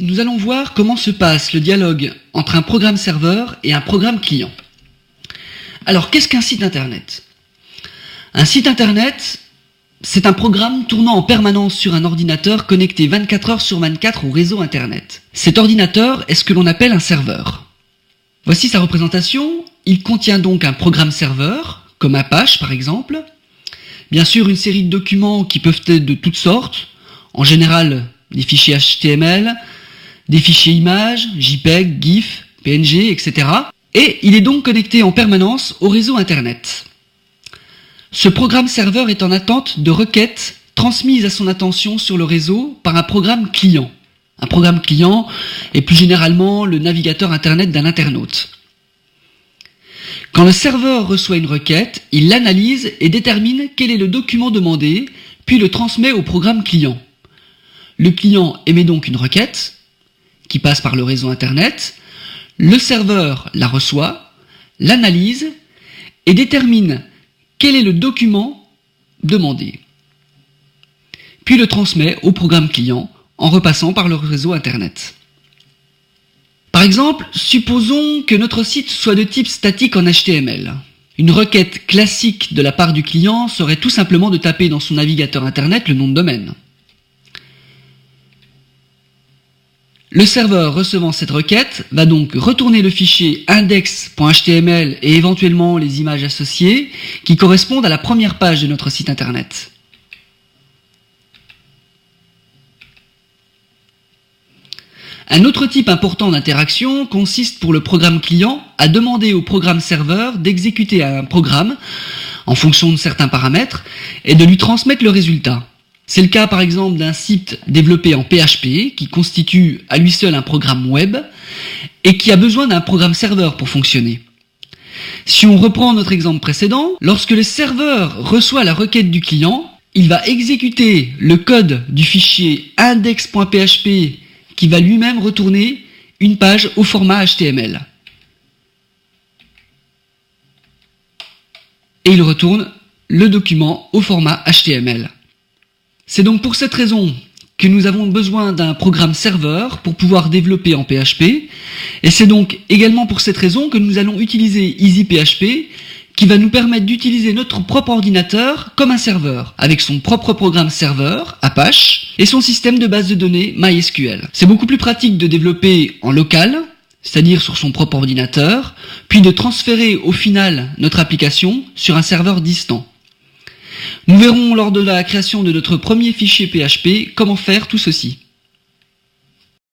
Nous allons voir comment se passe le dialogue entre un programme serveur et un programme client. Alors, qu'est-ce qu'un site internet ? Un site internet, c'est un programme tournant en permanence sur un ordinateur connecté 24 heures sur 24 au réseau internet. Cet ordinateur est ce que l'on appelle un serveur. Voici sa représentation. Il contient donc un programme serveur, comme Apache par exemple. Bien sûr, une série de documents qui peuvent être de toutes sortes. En général, des fichiers HTML, des fichiers images, JPEG, GIF, PNG, etc. Et il est donc connecté en permanence au réseau internet. Ce programme serveur est en attente de requêtes transmises à son attention sur le réseau par un programme client. Un programme client est plus généralement le navigateur internet d'un internaute. Quand le serveur reçoit une requête, il l'analyse et détermine quel est le document demandé, puis le transmet au programme client. Le client émet donc une requête qui passe par le réseau internet, le serveur la reçoit, l'analyse et détermine quel est le document demandé, puis le transmet au programme client en repassant par le réseau internet. Par exemple, supposons que notre site soit de type statique en HTML. Une requête classique de la part du client serait tout simplement de taper dans son navigateur internet le nom de domaine. Le serveur recevant cette requête va donc retourner le fichier index.html et éventuellement les images associées qui correspondent à la première page de notre site internet. Un autre type important d'interaction consiste pour le programme client à demander au programme serveur d'exécuter un programme en fonction de certains paramètres et de lui transmettre le résultat. C'est le cas par exemple d'un site développé en PHP qui constitue à lui seul un programme web et qui a besoin d'un programme serveur pour fonctionner. Si on reprend notre exemple précédent, lorsque le serveur reçoit la requête du client, il va exécuter le code du fichier index.php qui va lui-même retourner une page au format HTML. Et il retourne le document au format HTML. C'est donc pour cette raison que nous avons besoin d'un programme serveur pour pouvoir développer en PHP. Et c'est donc également pour cette raison que nous allons utiliser EasyPHP qui va nous permettre d'utiliser notre propre ordinateur comme un serveur, avec son propre programme serveur, Apache, et son système de base de données MySQL. C'est beaucoup plus pratique de développer en local, c'est-à-dire sur son propre ordinateur, puis de transférer au final notre application sur un serveur distant. Nous verrons lors de la création de notre premier fichier PHP comment faire tout ceci.